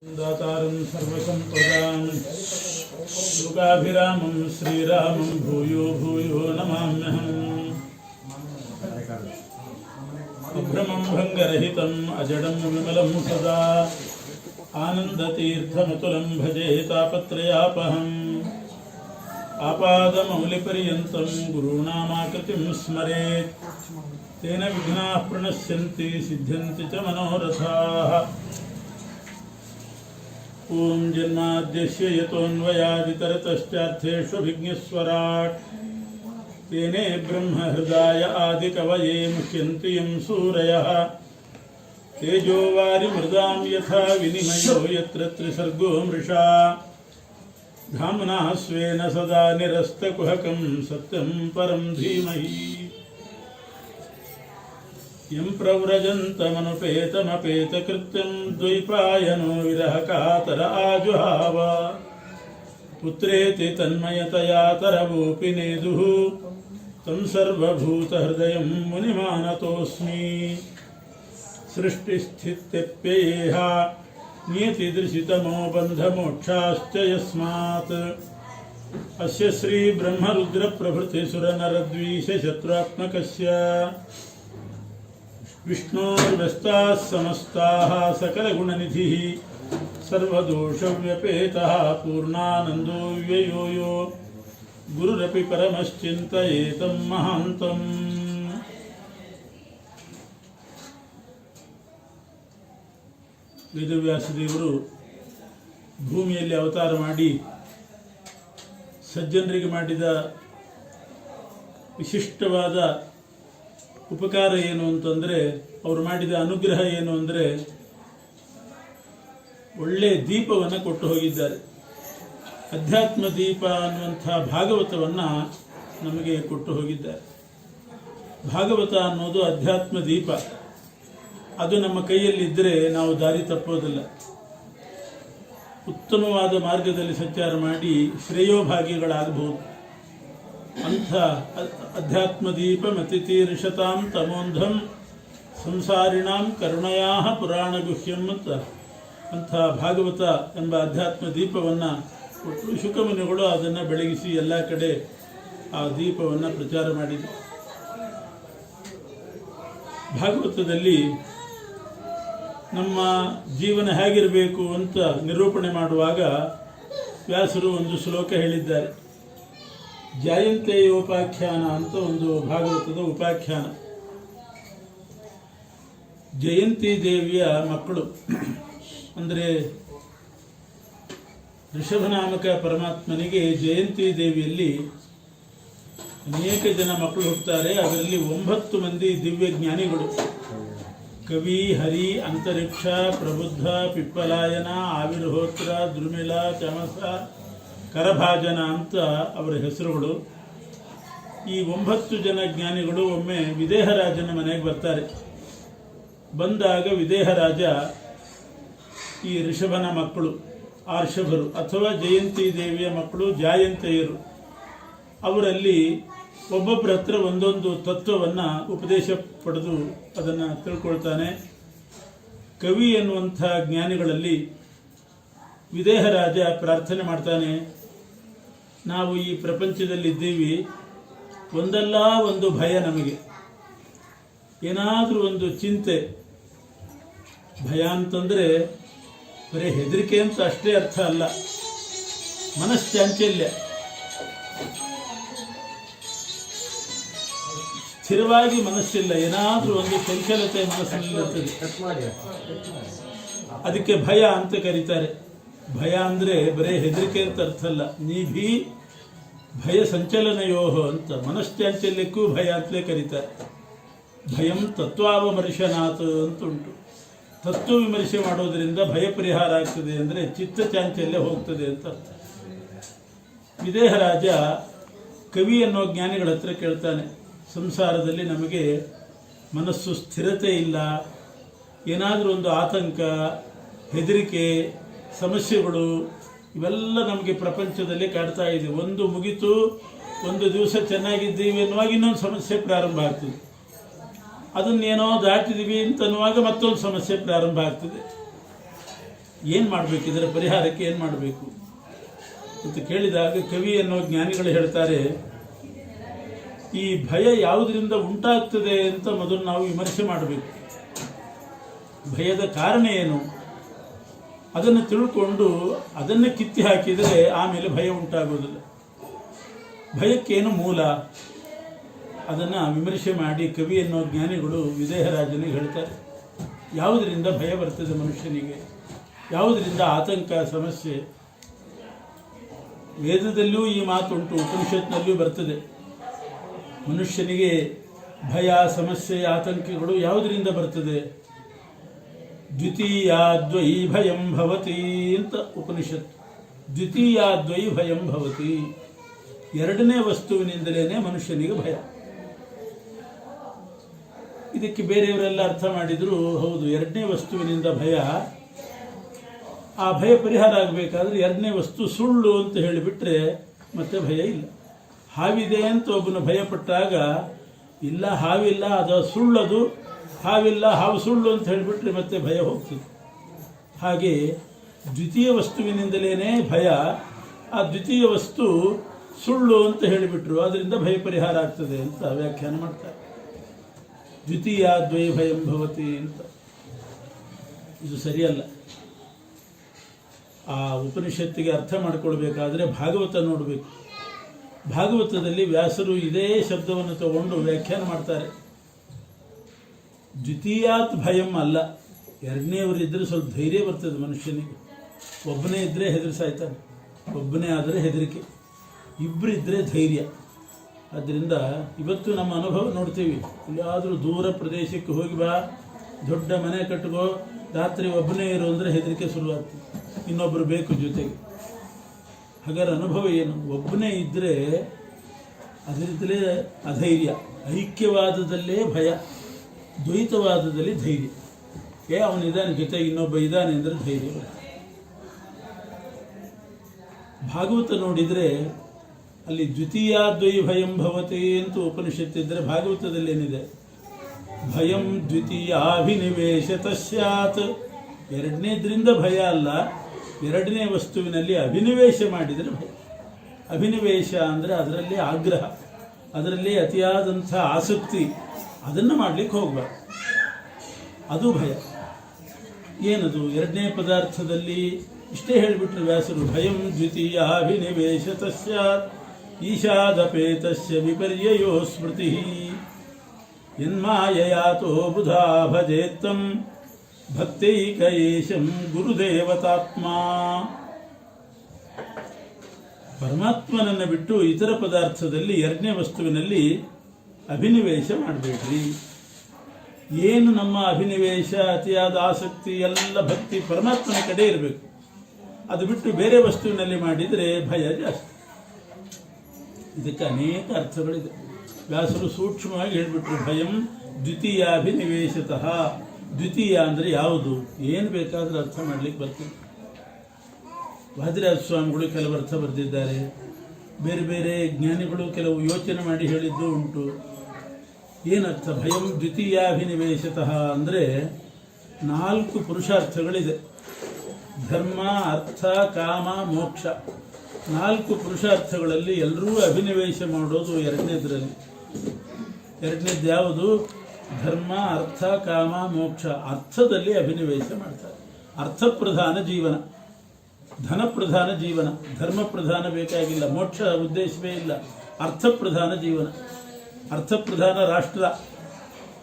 दातारं सर्वसम्पदां लोकाभिरामं श्रीरामं भूयो भूयो नमाम्यहम्। अभ्रमं भङ्गरहितम् अजडं विमलं सदा आनन्दतीर्थमतुलं भजे तापत्रयापहम्। आपादमौलिपर्यन्तं गुरूणामाकृतिं स्मरेत् तेन विघ्नाः प्रणश्यन्ति सिद्ध्यन्ति च मनोरथाः। ओम जन्माद्यस्य यतोऽन्वयादितरतश्चार्थेष्वभिज्ञस्वराट् तेने ब्रह्महृदाय आदिकवये मुह्यन्ति यं सूरयः। तेजो वारिमृदां यथा विनिमयो यत्र त्रिसर्गो मृषा धाम्ना स्वेन सदा निरस्तकुहकं सत्यं परं धीमहि। यं प्रव्रजन्तमनुपेतमपेतकृत्यं द्वैपायनो विरहकातर आजुहाव। पुत्रेति तन्मयतया तरवोऽपि नेदुः तं सर्वभूतहृदयं मुनिमानतोऽस्मि। सृष्टिस्थित्यप्ययेह नियतिदृशितमो बन्धमोक्षाश्च यस्मात् अस्य श्रीब्रह्मरुद्रप्रभृतिसुरनरद्वीषशत्रुत्मकस्य विष्णोर्व्यस्ताः समस्ताः सकलगुणनिधिः सर्वदोषव्यपेतः पूर्णानन्दो व्ययो यो गुरुरपि परमश्चिन्तयेतं महान्तम्। ವೇದವ್ಯಾಸದೇವರು ಭೂಮಿಯಲ್ಲಿ ಅವತಾರ ಮಾಡಿ ಸಜ್ಜನರಿಗೆ ಮಾಡಿದ ವಿಶಿಷ್ಟವಾದ ಉಪಕಾರ ಏನು ಅಂತಂದರೆ, ಅವರು ಮಾಡಿದ ಅನುಗ್ರಹ ಏನು ಅಂದರೆ ಒಳ್ಳೆ ದೀಪವನ್ನು ಕೊಟ್ಟು ಹೋಗಿದ್ದಾರೆ. ಅಧ್ಯಾತ್ಮ ದೀಪ ಅನ್ನುವಂಥ ಭಾಗವತವನ್ನು ನಮಗೆ ಕೊಟ್ಟು ಹೋಗಿದ್ದಾರೆ. ಭಾಗವತ ಅನ್ನೋದು ಅಧ್ಯಾತ್ಮ ದೀಪ. ಅದು ನಮ್ಮ ಕೈಯಲ್ಲಿದ್ದರೆ ನಾವು ದಾರಿ ತಪ್ಪೋದಿಲ್ಲ. ಉತ್ತಮವಾದ ಮಾರ್ಗದಲ್ಲಿ ಸಂಚಾರ ಮಾಡಿ ಶ್ರೇಯೋಭಾಗಿಗಳಾಗಬಹುದು. ಅಂಥ ಅಧ್ಯಾತ್ಮ ದೀಪ ಮತಿತೀರ್ಷತಾಂ ತಮೋಂಧಂ ಸಂಸಾರಿಣಾಂ ಕರುಣಯಾ ಪುರಾಣ ಗುಹ್ಯಂ ಅಂಥ ಭಾಗವತ ಎಂಬ ಅಧ್ಯಾತ್ಮ ದೀಪವನ್ನು ಕೊಟ್ಟು ಶುಕಮುನಿಗಳು ಅದನ್ನು ಬೆಳಗಿಸಿ ಎಲ್ಲ ಕಡೆ ಆ ದೀಪವನ್ನು ಪ್ರಚಾರ ಮಾಡಿದರು. ಭಾಗವತದಲ್ಲಿ ನಮ್ಮ ಜೀವನ ಹೇಗಿರಬೇಕು ಅಂತ ನಿರೂಪಣೆ ಮಾಡುವಾಗ ವ್ಯಾಸರು ಒಂದು ಶ್ಲೋಕ ಹೇಳಿದ್ದಾರೆ. ಜಯಂತೇಯೋಪಾಖ್ಯಾನ ಅಂತ ಒಂದು ಭಾಗವತದ ಉಪಾಖ್ಯಾನ. ಜಯಂತಿ ದೇವಿಯ ಮಕ್ಕಳು ಅಂದರೆ ಋಷಭನಾಮಕ ಪರಮಾತ್ಮನಿಗೆ ಜಯಂತಿ ದೇವಿಯಲ್ಲಿ ಅನೇಕ ಜನ ಮಕ್ಕಳು ಹುಟ್ಟುತ್ತಾರೆ. ಅದರಲ್ಲಿ 9 ಮಂದಿ ದಿವ್ಯ ಜ್ಞಾನಿಗಳು. ಕವಿ, ಹರಿ, ಅಂತರಿಕ್ಷ, ಪ್ರಬುದ್ಧ, ಪಿಪ್ಪಲಾಯನ, ಆವಿರ್ಹೋತ್ರ, ದ್ರುಮಿಲ, ಚಮಸ, ಕರಭಾಜನ ಅಂತ ಅವರ ಹೆಸರುಗಳು. ಈ 9 ಜನ ಜ್ಞಾನಿಗಳು ಒಮ್ಮೆ ವಿದೇಹರಾಜನ ಮನೆಗೆ ಬರ್ತಾರೆ. ಬಂದಾಗ ವಿದೇಹರಾಜ ಈ ಋಷಭನ ಮಕ್ಕಳು ಆರ್ಷಭರು ಅಥವಾ ಜಯಂತಿ ದೇವಿಯ ಮಕ್ಕಳು ಜಾಯಂತೆಯರು, ಅವರಲ್ಲಿ ಒಬ್ಬೊಬ್ಬರ ಹತ್ರ ಒಂದೊಂದು ತತ್ವವನ್ನು ಉಪದೇಶ ಪಡೆದು ಅದನ್ನು ತಿಳ್ಕೊಳ್ತಾನೆ. ಕವಿ ಎನ್ನುವಂಥ ಜ್ಞಾನಿಗಳಲ್ಲಿ ವಿದೇಹರಾಜ ಪ್ರಾರ್ಥನೆ ಮಾಡ್ತಾನೆ, ನಾವು ಈ ಪ್ರಪಂಚದಲ್ಲಿದ್ದೀವಿ, ಒಂದಲ್ಲ ಒಂದು ಭಯ, ನಮಗೆ ಏನಾದರೂ ಒಂದು ಚಿಂತೆ. ಭಯ ಅಂತಂದರೆ ಬರೀ ಹೆದರಿಕೆ ಅಂತ ಅಷ್ಟೇ ಅರ್ಥ ಅಲ್ಲ, ಮನಶ್ಚಾಂಚಲ್ಯ. ಸ್ಥಿರವಾಗಿ ಮನಸ್ಸಿಲ್ಲ, ಏನಾದರೂ ಒಂದು ಚಂಚಲತೆ ಮನಸ್ಸಿನಲ್ಲಿರುತ್ತದೆ. ಅದಕ್ಕೆ ಭಯ ಅಂತ ಕರೀತಾರೆ. ಭಯ ಅಂದರೆ ಬರೀ ಹೆದರಿಕೆ ಅಂತ ಅರ್ಥ ಅಲ್ಲ. ನೀಭಿ ಭಯ ಸಂಚಲನಯೋಹ ಅಂತ ಮನಶ್ಚಾಂಚಲ್ಯಕ್ಕೂ ಭಯ ಅಂತಲೇ ಕರೀತಾರೆ. ಭಯಂ ತತ್ವಾವಮರ್ಶನಾತ್ ಅಂತ ಉಂಟು. ತತ್ವ ವಿಮರ್ಶೆ ಮಾಡೋದರಿಂದ ಭಯ ಪರಿಹಾರ ಆಗ್ತದೆ, ಅಂದರೆ ಚಿತ್ತ ಚಾಂಚಲ್ಯ ಹೋಗ್ತದೆ ಅಂತ ಅರ್ಥ. ವಿದೇಹರಾಜ ಕವಿ ಅನ್ನೋ ಜ್ಞಾನಿಗಳ ಹತ್ರ ಕೇಳ್ತಾನೆ, ಸಂಸಾರದಲ್ಲಿ ನಮಗೆ ಮನಸ್ಸು ಸ್ಥಿರತೆ ಇಲ್ಲ, ಏನಾದರೂ ಒಂದು ಆತಂಕ, ಹೆದರಿಕೆ, ಸಮಸ್ಯೆಗಳು ಇವೆಲ್ಲ ನಮಗೆ ಪ್ರಪಂಚದಲ್ಲಿ ಕಾಡ್ತಾ ಇದೆ. ಒಂದು ಮುಗಿತು, ಒಂದು ದಿವಸ ಚೆನ್ನಾಗಿದ್ದೀವಿ ಅನ್ನುವಾಗ ಇನ್ನೊಂದು ಸಮಸ್ಯೆ ಪ್ರಾರಂಭ ಆಗ್ತದೆ. ಅದನ್ನೇನೋ ದಾಟಿದ್ದೀವಿ ಅಂತನ್ನುವಾಗ ಮತ್ತೊಂದು ಸಮಸ್ಯೆ ಪ್ರಾರಂಭ ಆಗ್ತದೆ. ಏನು ಮಾಡಬೇಕು, ಇದರ ಪರಿಹಾರಕ್ಕೆ ಏನು ಮಾಡಬೇಕು ಅಂತ ಕೇಳಿದಾಗ ಕವಿ ಅನ್ನೋ ಜ್ಞಾನಿಗಳು ಹೇಳ್ತಾರೆ, ಈ ಭಯ ಯಾವುದರಿಂದ ಉಂಟಾಗ್ತದೆ ಅಂತ ಮೊದಲು ನಾವು ವಿಮರ್ಶೆ ಮಾಡಬೇಕು. ಭಯದ ಕಾರಣ ಏನು ಅದನ್ನು ತಿಳ್ಕೊಂಡು ಅದನ್ನು ಕಿತ್ತಿ ಹಾಕಿದರೆ ಆಮೇಲೆ ಭಯ ಉಂಟಾಗೋದಿಲ್ಲ. ಭಯಕ್ಕೇನು ಮೂಲ ಅದನ್ನು ವಿಮರ್ಶೆ ಮಾಡಿ ಕವಿ ಅನ್ನೋ ಜ್ಞಾನಿಗಳು ವಿದೇಹರಾಜನಿಗೆ ಹೇಳ್ತಾರೆ. ಯಾವುದರಿಂದ ಭಯ ಬರ್ತದೆ ಮನುಷ್ಯನಿಗೆ, ಯಾವುದರಿಂದ ಆತಂಕ ಸಮಸ್ಯೆ. ವೇದದಲ್ಲಿಯೂ ಈ ಮಾತುಂಟು, ಉಪನಿಷತ್ನಲ್ಲಿಯೂ ಬರ್ತದೆ. ಮನುಷ್ಯನಿಗೆ ಭಯ ಸಮಸ್ಯೆ ಆತಂಕಗಳು ಯಾವುದರಿಂದ ಬರ್ತದೆ? ದ್ವಿತೀಯಾದ್ವೈ ಭಯಂ ಭವತಿ ಅಂತ ಉಪನಿಷತ್. ದ್ವಿತೀಯಾದ್ವೈ ಭಯಂ ಭವತಿ, ಎರಡನೇ ವಸ್ತುವಿನಿಂದಲೇ ಮನುಷ್ಯನಿಗೆ ಭಯ. ಇದಕ್ಕೆ ಬೇರೆಯವರೆಲ್ಲ ಅರ್ಥ ಮಾಡಿದ್ರು, ಹೌದು ಎರಡನೇ ವಸ್ತುವಿನಿಂದ ಭಯ. ಆ ಭಯ ಪರಿಹಾರ ಆಗಬೇಕಾದ್ರೆ ಎರಡನೇ ವಸ್ತು ಸುಳ್ಳು ಅಂತ ಹೇಳಿಬಿಟ್ರೆ ಮತ್ತೆ ಭಯ ಇಲ್ಲ. ಹಾವಿದೆ ಅಂತ ಒಬ್ಬನು ಭಯಪಟ್ಟಾಗ, ಇಲ್ಲ ಹಾವಿಲ್ಲ ಅದು ಸುಳ್ಳದು, ಹಾವಿಲ್ಲ ಹಾವು ಸುಳ್ಳು ಅಂತ ಹೇಳಿಬಿಟ್ರೆ ಮತ್ತೆ ಭಯ ಹೋಗ್ತದೆ. ಹಾಗೆ ದ್ವಿತೀಯ ವಸ್ತುವಿನಿಂದಲೇ ಭಯ. ಆ ದ್ವಿತೀಯ ವಸ್ತು ಸುಳ್ಳು ಅಂತ ಹೇಳಿಬಿಟ್ರು, ಅದರಿಂದ ಭಯ ಪರಿಹಾರ ಆಗ್ತದೆ ಅಂತ ವ್ಯಾಖ್ಯಾನ ಮಾಡ್ತಾರೆ. ದ್ವಿತೀಯಾದ್ವೈ ಭಯಂ ಭವತಿ ಅಂತ. ಇದು ಸರಿಯಲ್ಲ. ಆ ಉಪನಿಷತ್ತಿಗೆ ಅರ್ಥ ಮಾಡಿಕೊಳ್ಬೇಕಾದ್ರೆ ಭಾಗವತ ನೋಡಬೇಕು. ಭಾಗವತದಲ್ಲಿ ವ್ಯಾಸರು ಇದೇ ಶಬ್ದವನ್ನು ತಗೊಂಡು ವ್ಯಾಖ್ಯಾನ ಮಾಡ್ತಾರೆ. ದ್ವಿತೀಯಾತ್ ಭಯಂ ಅಲ್ಲ, ಎರಡನೇವರಿದ್ದರೆ ಸ್ವಲ್ಪ ಧೈರ್ಯ ಬರ್ತದೆ ಮನುಷ್ಯನಿಗೆ. ಒಬ್ಬನೇ ಇದ್ದರೆ ಹೆದರಿ ಸಾಯ್ತಾನೆ, ಒಬ್ಬನೇ ಆದರೆ ಹೆದರಿಕೆ, ಇಬ್ಬರಿದ್ದರೆ ಧೈರ್ಯ. ಆದ್ದರಿಂದ ಇವತ್ತು ನಮ್ಮ ಅನುಭವ ನೋಡ್ತೀವಿ. ಎಲ್ಲಾದರೂ ದೂರ ಪ್ರದೇಶಕ್ಕೆ ಹೋಗಿ ಬಾ, ದೊಡ್ಡ ಮನೆ ಕಟ್ಕೋ, ರಾತ್ರಿ ಒಬ್ಬನೇ ಇರು ಅಂದರೆ ಹೆದರಿಕೆ ಶುರುವಾಗ್ತದೆ, ಇನ್ನೊಬ್ಬರು ಬೇಕು ಜೊತೆಗೆ. ಹಾಗಾದ್ರೆ ಅನುಭವ ಏನು? ಒಬ್ಬನೇ ಇದ್ದರೆ ಅದರಿಂದಲೇ ಅಧೈರ್ಯ, ಐಕ್ಯವಾದದಲ್ಲೇ ಭಯ, ದ್ವೈತವಾದದಲ್ಲಿ ಧೈರ್ಯ. ಅವನಿದ್ದಾನೆ ಜೊತೆಗೆ ಇನ್ನೊಬ್ಬ ಇದ್ದಾನೆ ಅಂದರೆ ಧೈರ್ಯ. ಭಾಗವತ ನೋಡಿದರೆ ಅಲ್ಲಿ ದ್ವಿತೀಯಾದ್ವೈ ಭಯಂ ಭವತಿ ಅಂತ ಉಪನಿಷತ್ತಿದ್ದರೆ, ಭಾಗವತದಲ್ಲಿ ಏನಿದೆ? ಭಯಂ ದ್ವಿತೀಯಾಭಿನಿವೇಶತ ಸ್ಯಾತ್. ಎರಡನೇದ್ರಿಂದ ಭಯ ಅಲ್ಲ, ಎರಡನೇ ವಸ್ತುವಿನಲ್ಲಿ ಅಭಿನಿವೇಶ ಮಾಡಿದರೆ ಭಯ. ಅಭಿನಿವೇಶ ಅಂದರೆ ಅದರಲ್ಲಿ ಆಗ್ರಹ, ಅದರಲ್ಲಿ ಅತಿಯಾದಂಥ ಆಸಕ್ತಿ, ಅದನ್ನು ಮಾಡಲಿಕ್ಕೆ ಹೋಗಬಾರ್ದು, ಅದು ಭಯ. ಏನದು? ಎರಡನೇ ಪದಾರ್ಥದಲ್ಲಿ ಇಷ್ಟೇ ಹೇಳಿಬಿಟ್ರು ವ್ಯಾಸರು, ಭಯಂ ದ್ವಿತೀಯಾಭಿನಿವೇಶತ ಸ್ಯಾತ್ ಈಶಾದಪೇತಸ್ಯ ವಿಪರ್ಯಯೋ ಸ್ಮೃತಿ ಯನ್ಮಾಯಯಾತೋ ಬುಧಾ ಭಜೇತ್ತಂ ಭಕ್ತೈಕಯೇಶಂ ಗುರುದೇವತಾತ್ಮ. ಪರಮಾತ್ಮನನ್ನು ಬಿಟ್ಟು ಇತರ ಪದಾರ್ಥದಲ್ಲಿ, ಎರಡನೇ ವಸ್ತುವಿನಲ್ಲಿ ಅಭಿನಿವೇಶ ಮಾಡಬೇಡ್ರಿ. ಏನು ನಮ್ಮ ಅಭಿನಿವೇಶ, ಅತಿಯಾದ ಆಸಕ್ತಿ, ಎಲ್ಲ ಭಕ್ತಿ ಪರಮಾತ್ಮನ ಕಡೆ ಇರಬೇಕು. ಅದು ಬಿಟ್ಟು ಬೇರೆ ವಸ್ತುವಿನಲ್ಲಿ ಮಾಡಿದರೆ ಭಯ ಜಾಸ್ತಿ. ಇದಕ್ಕೆ ಅನೇಕ ಅರ್ಥಗಳಿದೆ. ವ್ಯಾಸರು ಸೂಕ್ಷ್ಮವಾಗಿ ಹೇಳಿಬಿಟ್ರು, ಭಯಂ ದ್ವಿತೀಯಾಭಿನಿವೇಶತಃ. ದ್ವಿತೀಯ ಅಂದರೆ ಯಾವುದು? ಏನು ಬೇಕಾದರೂ ಅರ್ಥ ಮಾಡಲಿಕ್ಕೆ ಬರ್ತದೆ. ವಾದಿರಾಜ ಸ್ವಾಮಿಗಳು ಕೆಲವು ಅರ್ಥ ಬರೆದಿದ್ದಾರೆ, ಬೇರೆ ಬೇರೆ ಜ್ಞಾನಿಗಳು ಕೆಲವು ಯೋಚನೆ ಮಾಡಿ ಹೇಳಿದ್ದು ಉಂಟು. ಏನರ್ಥ? ಭಯಂ ದ್ವಿತೀಯಾಭಿನಿವೇಶತಃ ಅಂದರೆ 4 ಪುರುಷಾರ್ಥಗಳಿದೆ. ಧರ್ಮ, ಅರ್ಥ, ಕಾಮ, ಮೋಕ್ಷ. 4 ಪುರುಷಾರ್ಥಗಳಲ್ಲಿ ಎಲ್ಲರೂ ಅಭಿನಿವೇಶ ಮಾಡೋದು ಎರಡನೇದರಲ್ಲಿ. ಎರಡನೇದು ಯಾವುದು? ಧರ್ಮ, ಅರ್ಥ, ಕಾಮ, ಮೋಕ್ಷ. ಅರ್ಥದಲ್ಲಿ ಅಭಿನಿವೇಶ ಮಾಡ್ತಾರೆ. ಅರ್ಥಪ್ರಧಾನ ಜೀವನ, ಧನಪ್ರಧಾನ ಜೀವನ. ಧರ್ಮ ಪ್ರಧಾನ ಬೇಕಾಗಿಲ್ಲ, ಮೋಕ್ಷ ಉದ್ದೇಶವೇ ಇಲ್ಲ. ಅರ್ಥಪ್ರಧಾನ ಜೀವನ, ಅರ್ಥಪ್ರಧಾನ ರಾಷ್ಟ್ರ,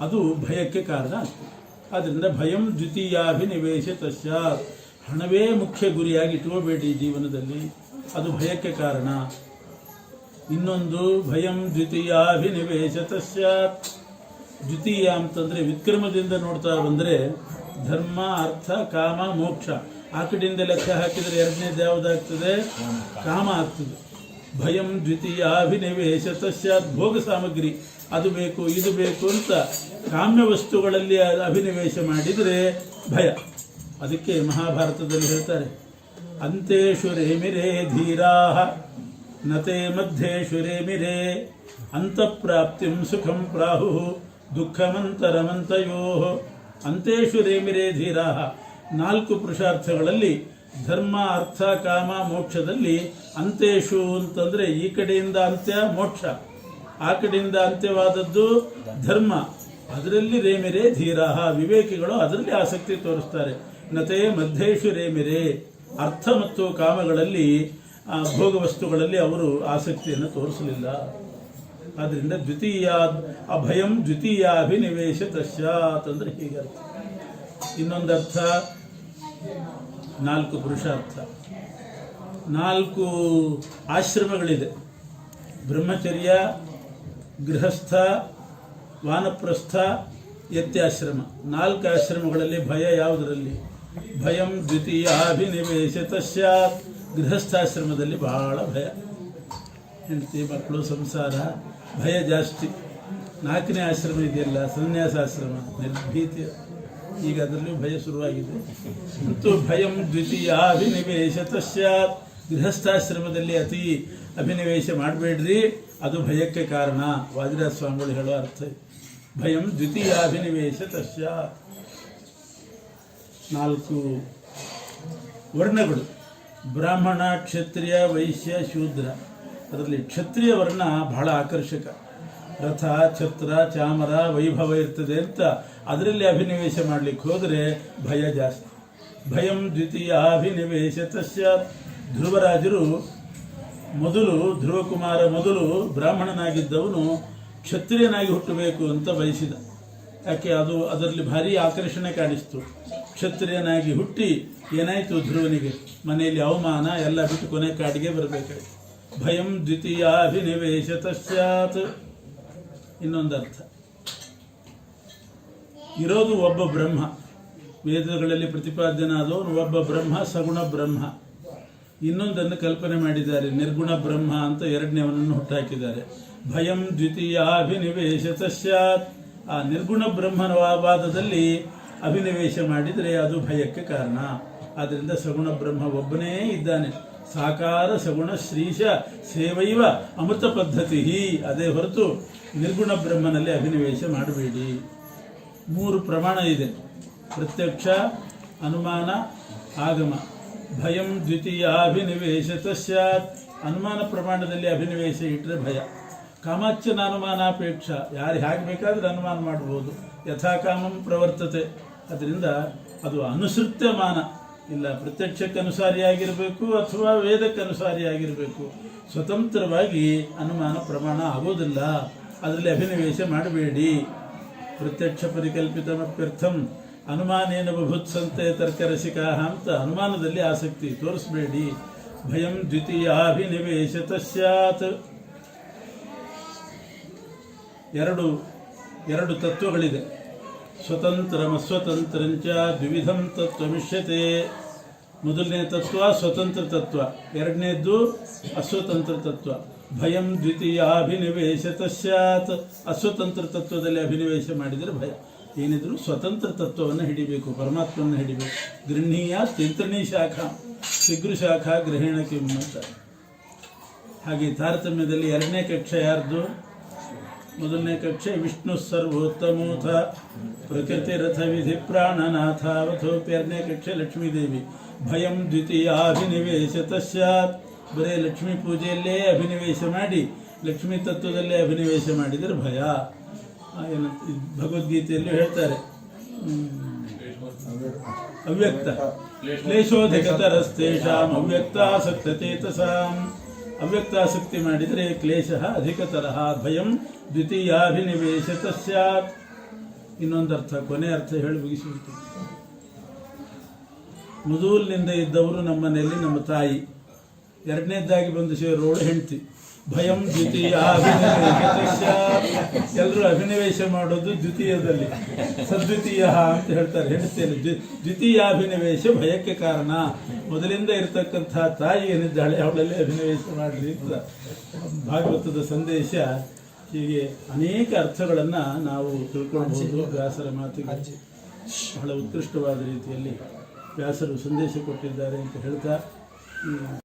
ಅದು ಭಯಕ್ಕೆ ಕಾರಣ ಆಗ್ತದೆ. ಆದ್ದರಿಂದ ಭಯಂ ದ್ವಿತೀಯಾಭಿನಿವೇಶತ ಸ್ಯಾತ್. ಹಣವೇ ಮುಖ್ಯ ಗುರಿಯಾಗಿ ಇಟ್ಕೋಬೇಡಿ ಜೀವನದಲ್ಲಿ, ಅದು ಭಯಕ್ಕೆ ಕಾರಣ. ಇನ್ನೊಂದು ಭಯಂ ದ್ವಿತೀಯಾಭಿನಿವೇಶತ ಸ್ಯಾತ್. ದ್ವಿತೀಯ ಅಂತಂದರೆ ವಿಕ್ರಮದಿಂದ ನೋಡ್ತಾ ಬಂದರೆ ಧರ್ಮ, ಅರ್ಥ, ಕಾಮ, ಮೋಕ್ಷ. ಆ ಕಡೆಯಿಂದ ಲೆಕ್ಕ ಹಾಕಿದರೆ ಎರಡನೇದು ಯಾವುದಾಗ್ತದೆ? ಕಾಮ ಆಗ್ತದೆ. ಭಯಂ ದ್ವಿತೀಯಾಭಿನಿವೇಶತ ಸ್ಯಾತ್. ಭೋಗ ಸಾಮಗ್ರಿ, ಅದು ಬೇಕು ಇದು ಬೇಕು ಅಂತ ಕಾಮ್ಯ ವಸ್ತುಗಳಲ್ಲಿ ಅಭಿನಿವೇಶ ಮಾಡಿದರೆ ಭಯ. ಅದಕ್ಕೆ ಮಹಾಭಾರತದಲ್ಲಿ ಹೇಳ್ತಾರೆ, ಅಂತೇಷು ರೇಮಿರೇ ಧೀರಾಃ ನತೆ ಮಧ್ಯೇಷು ರೇಮಿರೇ ಅಂತಃಪ್ರಾಪ್ತಿಂ ಸುಖಂ ಪ್ರಾಹುಃ ದುಃಖಮಂತರಮಂತಯೋಃ. ಅಂತೇಷು ರೇಮಿರೇ ಧೀರಾಃ. 4 ಪುರುಷಾರ್ಥಗಳಲ್ಲಿ ಧರ್ಮ ಅರ್ಥ ಕಾಮ ಮೋಕ್ಷದಲ್ಲಿ ಅಂತೇಶು ಅಂತಂದ್ರೆ ಈ ಕಡೆಯಿಂದ ಅಂತ್ಯ ಮೋಕ್ಷ, ಆ ಕಡೆಯಿಂದ ಅಂತ್ಯವಾದದ್ದು ಧರ್ಮ. ಅದರಲ್ಲಿ ರೇಮಿರೆ ಧೀರಾಹ, ವಿವೇಕಿಗಳು ಅದರಲ್ಲಿ ಆಸಕ್ತಿ ತೋರಿಸ್ತಾರೆ. ನತೆ ಮಧ್ಯೇಶು ರೇಮಿರೆ, ಅರ್ಥ ಮತ್ತು ಕಾಮಗಳಲ್ಲಿ ಭೋಗ ವಸ್ತುಗಳಲ್ಲಿ ಅವರು ಆಸಕ್ತಿಯನ್ನು ತೋರಿಸಲಿಲ್ಲ. ಆದ್ರಿಂದ ದ್ವಿತೀಯ ಅಭಯಂ ದ್ವಿತೀಯಾಭಿನಿವೇಶ ತಸ್ಯಾತ್ ಅಂದ್ರೆ ಹೀಗರ್ಥ. ಇನ್ನೊಂದರ್ಥ 4 ಪುರುಷಾರ್ಥ, 4 ಆಶ್ರಮಗಳಿದೆ. ಬ್ರಹ್ಮಚರ್ಯ, ಗೃಹಸ್ಥ, ವಾನಪ್ರಸ್ಥ, ಯತ್ಯಾಶ್ರಮ. 4 ಆಶ್ರಮಗಳಲ್ಲಿ ಭಯ ಯಾವುದರಲ್ಲಿ? ಭಯಂ ದ್ವಿತೀಯಾಭಿನಿವೇಶ ತಸ್ಯಾತ್. ಗೃಹಸ್ಥಾಶ್ರಮದಲ್ಲಿ ಬಹಳ ಭಯ, ಹೆಂಡತಿ ಮಕ್ಕಳು ಸಂಸಾರ, ಭಯ ಜಾಸ್ತಿ. 4ನೇ ಆಶ್ರಮ ಇದೆಯಲ್ಲ ಸನ್ಯಾಸಾಶ್ರಮ, ನಿರ್ಭೀತಿ. ಈಗ ಅದರಲ್ಲೂ ಭಯ ಶುರುವಾಗಿದೆ. ಮತ್ತು ಭಯಂ ದ್ವಿತೀಯಾಭಿನಿವೇಶ ತಸ್ಯಾತ್. ಗೃಹಸ್ಥಾಶ್ರಮದಲ್ಲಿ ಅತಿ ಅಭಿನಿವೇಶ ಮಾಡಬೇಡ್ರಿ, ಅದು ಭಯಕ್ಕೆ ಕಾರಣ. ವಾದಿರಾಜ ಸ್ವಾಮಿಗಳು ಹೇಳೋ ಅರ್ಥ ಭಯಂ ದ್ವಿತೀಯಾಭಿನಿವೇಶ ತಸ್ಯಾತ್. 4 ವರ್ಣಗಳು: ಬ್ರಾಹ್ಮಣ, ಕ್ಷತ್ರಿಯ, ವೈಶ್ಯ, ಶೂದ್ರ. ಅದರಲ್ಲಿ ಕ್ಷತ್ರಿಯ ವರ್ಣ ಬಹಳ ಆಕರ್ಷಕ. ರಥ, ಛತ್ರ, ಚಾಮರ, ವೈಭವ ಇರ್ತದೆ ಅಂತ ಅದರಲ್ಲಿ ಅಭಿನಿವೇಶ ಮಾಡಲಿಕ್ಕೆ ಹೋದರೆ ಭಯ ಜಾಸ್ತಿ. ಭಯಂ ದ್ವಿತೀಯಾಭಿನಿವೇಶ ತಸ್ಯಾತ್. ಧ್ರುವರಾಜರು ಧ್ರುವಕುಮಾರ ಮೊದಲು ಬ್ರಾಹ್ಮಣನಾಗಿದ್ದವನು ಕ್ಷತ್ರಿಯನಾಗಿ ಹುಟ್ಟಬೇಕು ಅಂತ ಬಯಸಿದ. ಯಾಕೆ? ಅದರಲ್ಲಿ ಭಾರಿ ಆಕರ್ಷಣೆ ಕಾಣಿಸ್ತು. ಕ್ಷತ್ರಿಯನಾಗಿ ಹುಟ್ಟಿ ಏನಾಯಿತು? ಧ್ರುವನಿಗೆ ಮನೆಯಲ್ಲಿ ಅವಮಾನ ಎಲ್ಲ ಬಿಟ್ಟು ಕೊನೆ ಕಾಡಿಗೆ ಬರಬೇಕಾಯಿತು. ಭಯಂ ದ್ವಿತೀಯಾಭಿನಿವೇಶ ತಸ್ಯಾತ್. ಇನ್ನೊಂದರ್ಥ, ಇರೋದು ಒಬ್ಬ ಬ್ರಹ್ಮ, ವೇದಗಳಲ್ಲಿ ಪ್ರತಿಪಾದ್ಯನಾದವನು ಒಬ್ಬ ಬ್ರಹ್ಮ, ಸಗುಣ ಬ್ರಹ್ಮ. ಇನ್ನೊಂದನ್ನು ಕಲ್ಪನೆ ಮಾಡಿದ್ದಾರೆ, ನಿರ್ಗುಣ ಬ್ರಹ್ಮ ಅಂತ ಎರಡನೇವನನ್ನು ಹುಟ್ಟಾಕಿದ್ದಾರೆ. ಭಯಂ ದ್ವಿತೀಯಾಭಿನಿವೇಶ ತಸ್ಯಾತ್. ಆ ನಿರ್ಗುಣ ಬ್ರಹ್ಮವಾದದಲ್ಲಿ ಅಭಿನಿವೇಶ ಮಾಡಿದರೆ ಅದು ಭಯಕ್ಕೆ ಕಾರಣ. ಆದ್ದರಿಂದ ಸಗುಣ ಬ್ರಹ್ಮ ಒಬ್ಬನೇ ಇದ್ದಾನೆ. ಸಾಕಾರ ಸಗುಣ ಶ್ರೀಶ ಸೇವೈವ ಅಮೃತ ಪದ್ಧತಿ. ಅದೇ ಹೊರತು ನಿರ್ಗುಣ ಬ್ರಹ್ಮನಲ್ಲಿ ಅಭಿನಿವೇಶ ಮಾಡಬೇಡಿ. 3 ಪ್ರಮಾಣ ಇದೆ: ಪ್ರತ್ಯಕ್ಷ, ಅನುಮಾನ, ಆಗಮ. ಭಯಂ ದ್ವಿತೀಯಾಭಿನಿವೇಶ ತಸ್ಯಾತ್. ಅನುಮಾನ ಪ್ರಮಾಣದಲ್ಲಿ ಅಭಿನಿವೇಶ ಇಟ್ಟರೆ ಭಯ. ಕಾಮಾಚ್ಯನ ಅನುಮಾನಾಪೇಕ್ಷ, ಯಾರು ಹೇಗೆ ಬೇಕಾದ್ರೆ ಅನುಮಾನ ಮಾಡಬಹುದು. ಯಥಾಕಾಮಂ ಪ್ರವರ್ತತೆ. ಅದರಿಂದ ಅದು ಅನುಸೃತ್ಯಮಾನ ಇಲ್ಲ. ಪ್ರತ್ಯಕ್ಷಕ್ಕೆ ಅನುಸಾರಿಯಾಗಿರಬೇಕು ಅಥವಾ ವೇದಕ್ಕೆ ಅನುಸಾರಿಯಾಗಿರಬೇಕು. ಸ್ವತಂತ್ರವಾಗಿ ಅನುಮಾನ ಪ್ರಮಾಣ ಆಗೋದಿಲ್ಲ. ಅದರಲ್ಲಿ ಅಭಿನಿವೇಶ ಮಾಡಬೇಡಿ. ಪ್ರತ್ಯಕ್ಷ ಪರಿಕಲ್ಪಿತಮಪ್ಯರ್ಥಂ ಅನುಮಾನೇನ ಬಭುತ್ಸಂತೆ ತರ್ಕರಸಿಕಾ ಅಂತ ಅನುಮಾನದಲ್ಲಿ ಆಸಕ್ತಿ ತೋರಿಸಬೇಡಿ. ಭಯಂ ದ್ವಿತೀಯಾಭಿನಿವೇಶ ತಸ್ಯಾತ್. ಎರಡು ತತ್ವಗಳಿದೆ: ಸ್ವತಂತ್ರಂ ಅಸ್ವತಂತ್ರಂಚ ದ್ವಿವಿಧಂ ತತ್ವಮಿಷ್ಯತೆ. ಮೊದಲನೇ ತತ್ವ ಸ್ವತಂತ್ರ ತತ್ವ, ಎರಡನೇದ್ದು ಅಸ್ವತಂತ್ರ ತತ್ವ. ಭಯಂ ದ್ವಿತೀಯಾಭಿನಿವೇಶ ತಸ್ಯಾತ್. ಅಸ್ವತಂತ್ರ ತತ್ವದಲ್ಲಿ ಅಭಿನಿವೇಶ ಮಾಡಿದರೆ ಭಯ. ಏನಿದ್ರು ಸ್ವತಂತ್ರ ತತ್ವವನ್ನು ಹಿಡಿಬೇಕು, ಪರಮಾತ್ಮವನ್ನು ಹಿಡಿಬೇಕು. ಗೃಹೀಯ ತಿಂತ್ರಣಿ ಶಾಖಾ ಶೀಘ್ರ ಶಾಖಾ ಗ್ರಹಣ ಕಿಮ್ಮತ್ತ. ಹಾಗೆ ತಾರತಮ್ಯದಲ್ಲಿ 2ನೇ ಕಕ್ಷ ಯಾರ್ದು? ಮೊದಲನೇ ಕಕ್ಷೆ ವಿಷ್ಣು ಸರ್ವೋತ್ತಮೋಥ ಪ್ರಕೃತಿ ರಥ ವಿಧಿ ಪ್ರಾಣನಾಥ ಅವಥೋಪಿ. 2ನೇ ಕಕ್ಷೆ ಲಕ್ಷ್ಮೀದೇವಿ. ಭಯಂ ದ್ವಿತೀಯಾಭಿನಿವೇಶ ತಸ್ಯಾತ್. ಬರೇ ಲಕ್ಷ್ಮೀ ಪೂಜೆಯಲ್ಲೇ ಅಭಿನಿವೇಶ ಮಾಡಿ ಲಕ್ಷ್ಮೀ ತತ್ವದಲ್ಲೇ ಅಭಿನಿವೇಶ ಮಾಡಿದರೆ ಭಯ. ಭಗವದ್ಗೀತೆಯಲ್ಲಿ ಹೇಳ್ತಾರೆ, ಅವ್ಯಕ್ತ ಕ್ಲೇಶೋಧಿಕತರಸ್ತೇಷಾಂ ಅವ್ಯಕ್ತಾಸಕ್ತಚೇತಸಾಂ. ಅವ್ಯಕ್ತಾಸಕ್ತಿ ಮಾಡಿದರೆ ಕ್ಲೇಶ ಅಧಿಕತರಃ. ಭಯಂ ದ್ವಿತೀಯಾಭಿನಿವೇಶ ತಸ್ಯಾತ್. ಇನ್ನೊಂದರ್ಥ, ಕೊನೆ ಅರ್ಥ ಹೇಳಿ ಮುಗಿಸಿಬಿಡ್ತೀವಿ. ಮೊದಲಿನಿಂದ ಇದ್ದವರು ನಮ್ಮ ಮನೆಯಲ್ಲಿ ನಮ್ಮ ತಾಯಿ, ಎರಡನೇದಾಗಿ ಬಂದು ಸೇರೋಳು ಹೆಂಡತಿ. ಭಯಂ ದ್ವಿತೀಯಾಭಿನಿವೇಶ ತಸ್ಯಾತ್. ಎಲ್ಲರೂ ಅಭಿನಿವೇಶ ಮಾಡೋದು ದ್ವಿತೀಯದಲ್ಲಿ, ಸದ್ವಿತೀಯ ಅಂತ ಹೇಳ್ತಾರೆ ಹೆಂಡತಿಯಲ್ಲಿ. ದ್ವಿತೀಯಾಭಿನಿವೇಶ ಭಯಕ್ಕೆ ಕಾರಣ. ಮೊದಲಿಂದ ಇರತಕ್ಕಂಥ ತಾಯಿ ಏನಿದ್ದಾಳೆ ಅವಳಲ್ಲೇ ಅಭಿನಿವೇಶ ಮಾಡಲಿ ಅಂತ ಭಾಗವತದ ಸಂದೇಶ. ಹೀಗೆ ಅನೇಕ ಅರ್ಥಗಳನ್ನು ನಾವು ತಿಳ್ಕೊಳ್ಬಹುದು. ವ್ಯಾಸರ ಮಾತಿಗೆ ಬಹಳ ಉತ್ಕೃಷ್ಟವಾದ ರೀತಿಯಲ್ಲಿ ವ್ಯಾಸರು ಸಂದೇಶ ಕೊಟ್ಟಿದ್ದಾರೆ ಅಂತ ಹೇಳ್ತಾ